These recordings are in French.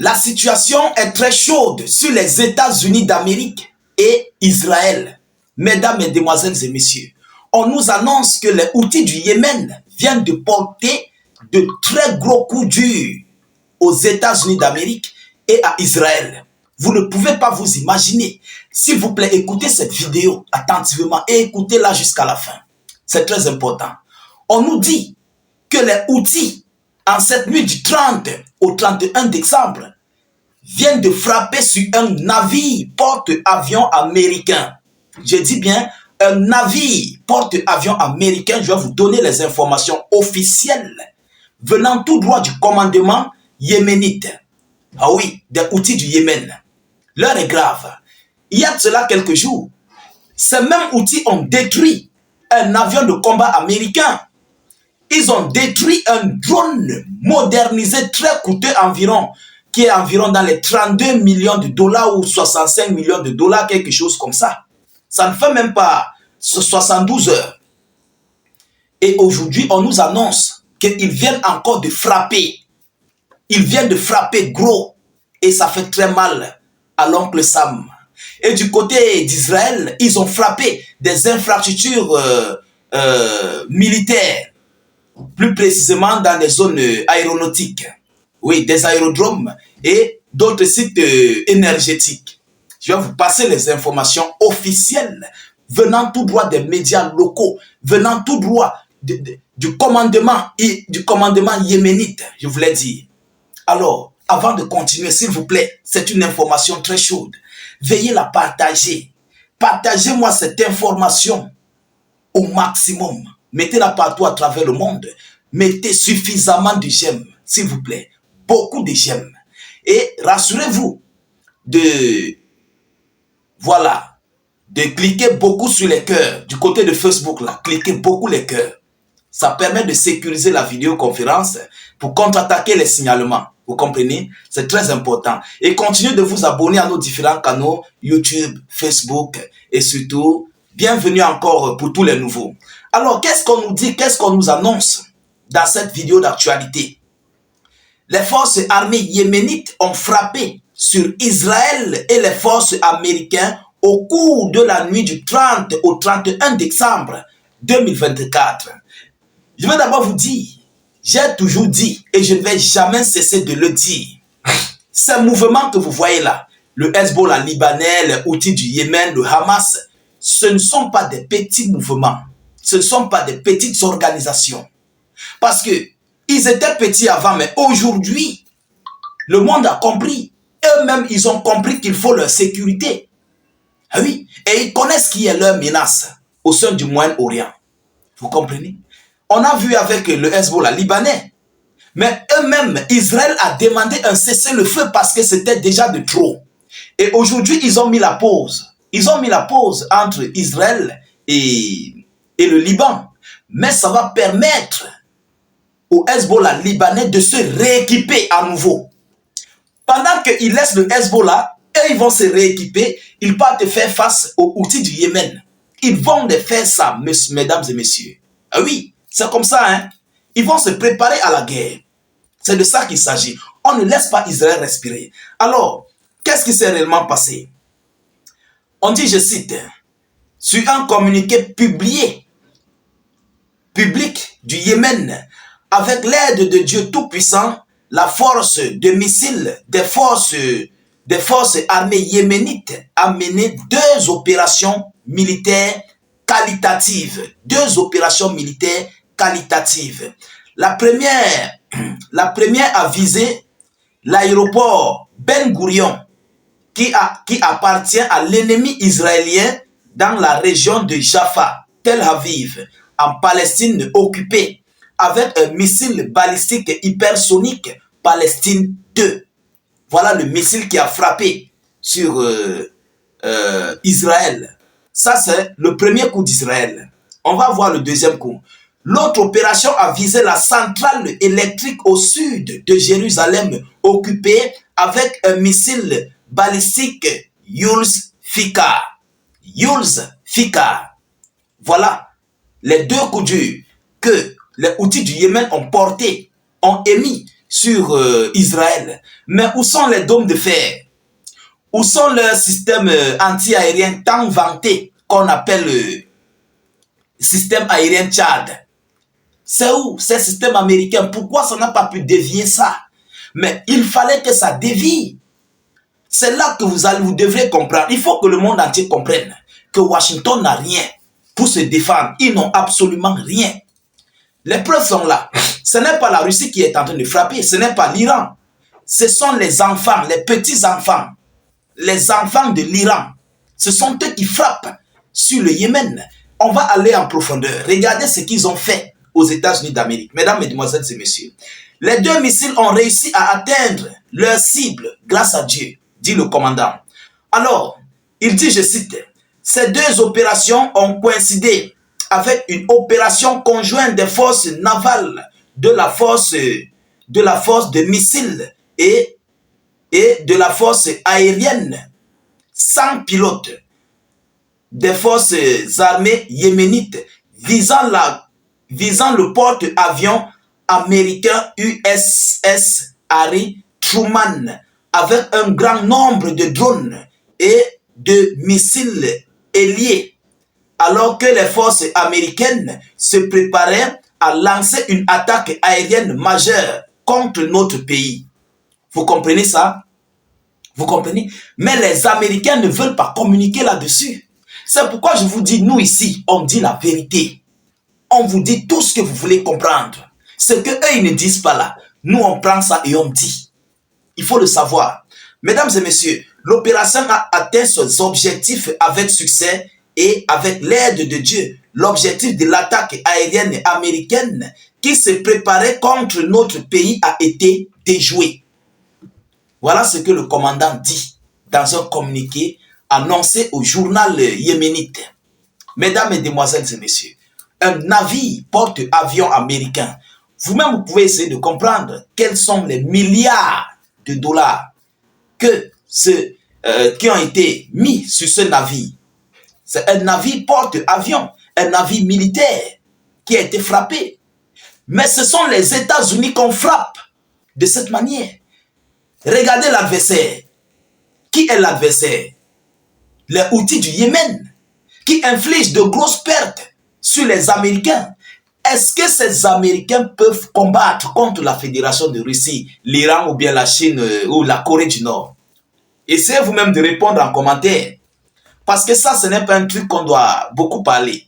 La situation est très chaude sur les États-Unis d'Amérique et Israël. Mesdames, mesdemoiselles et messieurs, on nous annonce que les Houthis du Yémen viennent de porter de très gros coups durs aux États-Unis d'Amérique et à Israël. Vous ne pouvez pas vous imaginer. S'il vous plaît, écoutez cette vidéo attentivement et écoutez-la jusqu'à la fin. C'est très important. On nous dit que les Houthis, en cette nuit du 30 au 31 décembre, viennent de frapper sur un navire porte-avions américain. Je dis bien un navire porte-avions américain. Je vais vous donner les informations officielles venant tout droit du commandement yéménite. Ah oui, des Houthis du Yémen. L'heure est grave. Il y a de cela quelques jours, ces mêmes Houthis ont détruit un avion de combat américain. Ils ont détruit un drone modernisé très coûteux environ, qui est environ dans les 32 millions de dollars ou 65 millions de dollars, quelque chose comme ça. Ça ne fait même pas 72 heures. Et aujourd'hui, on nous annonce qu'ils viennent encore de frapper. Ils viennent de frapper gros. Et ça fait très mal à l'oncle Sam. Et du côté d'Israël, ils ont frappé des infrastructures militaires. Plus précisément dans les zones aéronautiques. Oui, des aérodromes et d'autres sites énergétiques. Je vais vous passer les informations officielles venant tout droit des médias locaux, venant tout droit du commandement yéménite, je voulais dire. Alors, avant de continuer, s'il vous plaît, c'est une information très chaude. Veuillez la partager. Partagez-moi cette information au maximum. Mettez-la partout à travers le monde. Mettez suffisamment de j'aime, s'il vous plaît. Beaucoup de j'aime. Et rassurez-vous de cliquer beaucoup sur les cœurs. Du côté de Facebook, là, cliquez beaucoup les cœurs. Ça permet de sécuriser la vidéoconférence pour contre-attaquer les signalements. Vous comprenez? C'est très important. Et continuez de vous abonner à nos différents canaux, YouTube, Facebook et surtout, bienvenue encore pour tous les nouveaux. Alors, qu'est-ce qu'on nous dit, qu'est-ce qu'on nous annonce dans cette vidéo d'actualité? Les forces armées yéménites ont frappé sur Israël et les forces américaines au cours de la nuit du 30 au 31 décembre 2024. Je vais d'abord vous dire, j'ai toujours dit et je ne vais jamais cesser de le dire. Ces mouvements que vous voyez là, le Hezbollah libanais, les Houthis du Yémen, le Hamas, ce ne sont pas des petits mouvements. Ce ne sont pas des petites organisations. Parce que ils étaient petits avant, mais aujourd'hui, le monde a compris. Eux-mêmes, ils ont compris qu'il faut leur sécurité. Ah oui, et ils connaissent qui est leur menace au sein du Moyen-Orient. Vous comprenez? On a vu avec le Hezbollah libanais. Mais eux-mêmes, Israël a demandé un cessez-le-feu parce que c'était déjà de trop. Et aujourd'hui, ils ont mis la pause. Ils ont mis la pause entre Israël et le Liban. Mais ça va permettre au Hezbollah libanais de se rééquiper à nouveau. Pendant qu'ils laissent le Hezbollah, et ils vont se rééquiper, ils partent faire face aux Houthis du Yémen. Ils vont faire ça, mesdames et messieurs. Ah oui, c'est comme ça, hein. Ils vont se préparer à la guerre. C'est de ça qu'il s'agit. On ne laisse pas Israël respirer. Alors, qu'est-ce qui s'est réellement passé? On dit, je cite, sur un communiqué public du Yémen, avec l'aide de Dieu Tout-Puissant, la force de missiles des forces armées yéménites a mené deux opérations militaires qualitatives. Deux opérations militaires qualitatives. La première a visé l'aéroport Ben Gourion, qui appartient à l'ennemi israélien dans la région de Jaffa, Tel Aviv, en Palestine occupée, avec un missile balistique hypersonique Palestine 2. Voilà le missile qui a frappé sur Israël. Ça, c'est le premier coup d'Israël. On va voir le deuxième coup. L'autre opération a visé la centrale électrique au sud de Jérusalem, occupée avec un missile balistique Yulz-Fikar. Yulz-Fikar. Voilà les deux coups durs que les Houthis du Yémen ont émis sur Israël. Mais où sont les dômes de fer? Où sont leurs systèmes anti-aériens tant vantés qu'on appelle le système aérien Tchad? C'est où ces systèmes américains? Pourquoi ça n'a pas pu dévier ça? Mais il fallait que ça dévie. C'est là que vous devrez comprendre. Il faut que le monde entier comprenne que Washington n'a rien pour se défendre. Ils n'ont absolument rien. Les preuves sont là. Ce n'est pas la Russie qui est en train de frapper. Ce n'est pas l'Iran. Ce sont les enfants, les petits-enfants. Les enfants de l'Iran. Ce sont eux qui frappent sur le Yémen. On va aller en profondeur. Regardez ce qu'ils ont fait aux États-Unis d'Amérique. Mesdames, Mesdemoiselles et Messieurs. Les 2 missiles ont réussi à atteindre leur cible grâce à Dieu, dit le commandant. Alors, il dit, je cite, « Ces 2 opérations ont coïncidé avec une opération conjointe des forces navales de la force de missiles et de la force aérienne sans pilote des forces armées yéménites visant le porte-avions américain USS Harry Truman avec un grand nombre de drones et de missiles ailiers, alors que les forces américaines se préparaient à lancer une attaque aérienne majeure contre notre pays. Vous comprenez ça? Vous comprenez? Mais les Américains ne veulent pas communiquer là-dessus. C'est pourquoi je vous dis, nous ici, on dit la vérité. On vous dit tout ce que vous voulez comprendre. Ce que eux, ils ne disent pas là. Nous, on prend ça et on dit. Il faut le savoir. Mesdames et messieurs, l'opération a atteint ses objectifs avec succès et avec l'aide de Dieu. L'objectif de l'attaque aérienne américaine qui se préparait contre notre pays a été déjoué. Voilà ce que le commandant dit dans un communiqué annoncé au journal yéménite. Mesdames, Mesdemoiselles et Messieurs, un navire porte-avions américain. Vous-même, vous pouvez essayer de comprendre quels sont les milliards de dollars qui ont été mis sur ce navire. C'est un navire porte-avions, un navire militaire qui a été frappé. Mais ce sont les États-Unis qu'on frappe de cette manière. Regardez l'adversaire. Qui est l'adversaire? Les Houthis du Yémen, qui infligent de grosses pertes sur les Américains. Est-ce que ces Américains peuvent combattre contre la Fédération de Russie, l'Iran ou bien la Chine ou la Corée du Nord? Essayez vous-même de répondre en commentaire. Parce que ça, ce n'est pas un truc qu'on doit beaucoup parler.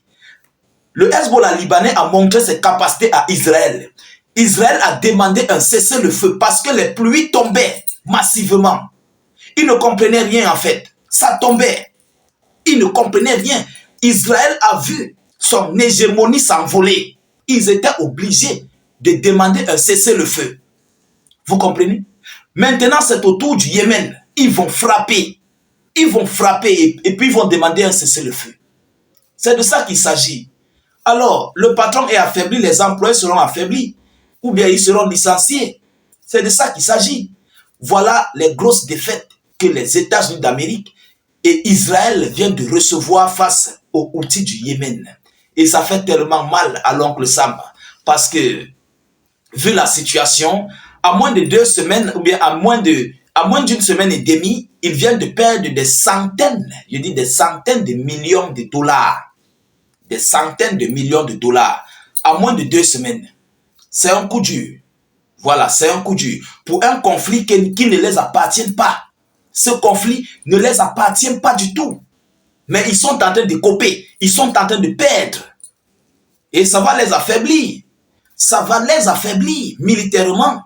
Le Hezbollah libanais a montré ses capacités à Israël. Israël a demandé un cessez-le-feu parce que les pluies tombaient massivement. Ils ne comprenaient rien en fait. Ça tombait. Ils ne comprenaient rien. Israël a vu son hégémonie s'envoler. Ils étaient obligés de demander un cessez-le-feu. Vous comprenez? Maintenant, c'est au tour du Yémen. Ils vont frapper. Ils vont frapper et puis ils vont demander un cessez-le-feu. C'est de ça qu'il s'agit. Alors, le patron est affaibli, les employés seront affaiblis. Ou bien ils seront licenciés. C'est de ça qu'il s'agit. Voilà les grosses défaites que les États-Unis d'Amérique et Israël viennent de recevoir face aux Houthis du Yémen. Et ça fait tellement mal à l'oncle Sam. Parce que, vu la situation, à moins de 2 semaines, ou bien à moins d'une semaine et demie, ils viennent de perdre des centaines, je dis des centaines de millions de dollars. Des centaines de millions de dollars. À moins de 2 semaines. C'est un coup dur. Voilà, c'est un coup dur. Pour un conflit qui ne les appartient pas. Ce conflit ne les appartient pas du tout. Mais ils sont en train de couper. Ils sont en train de perdre. Et ça va les affaiblir. Ça va les affaiblir militairement.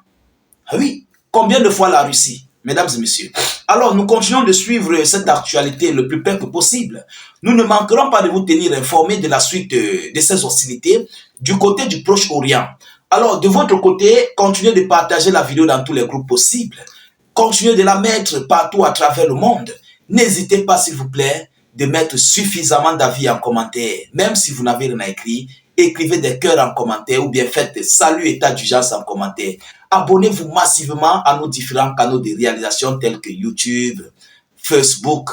Ah oui, combien de fois la Russie, mesdames et messieurs? Alors, nous continuons de suivre cette actualité le plus près que possible. Nous ne manquerons pas de vous tenir informés de la suite de ces hostilités du côté du Proche-Orient. Alors, de votre côté, continuez de partager la vidéo dans tous les groupes possibles. Continuez de la mettre partout à travers le monde. N'hésitez pas, s'il vous plaît, de mettre suffisamment d'avis en commentaire. Même si vous n'avez rien à écrire, écrivez des cœurs en commentaire ou bien faites salut état d'urgence en commentaire. Abonnez-vous massivement à nos différents canaux de réalisation tels que YouTube, Facebook.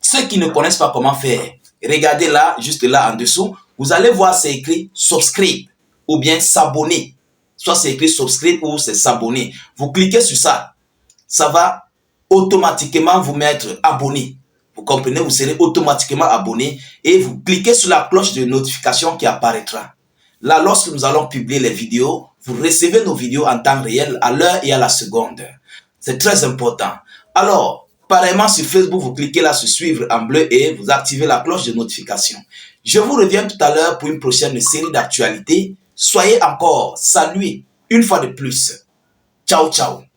Ceux qui ne connaissent pas comment faire, regardez là, juste là en dessous, vous allez voir c'est écrit subscribe ou bien s'abonner. soit c'est écrit subscribe ou c'est s'abonner. Vous cliquez sur ça, ça va automatiquement vous mettre abonné. Vous comprenez, vous serez automatiquement abonné et vous cliquez sur la cloche de notification qui apparaîtra. Là, lorsque nous allons publier les vidéos, vous recevez nos vidéos en temps réel, à l'heure et à la seconde. C'est très important. Alors, pareillement sur Facebook, vous cliquez là sur suivre en bleu et vous activez la cloche de notification. Je vous reviens tout à l'heure pour une prochaine série d'actualités. Soyez encore salués une fois de plus. Ciao, ciao.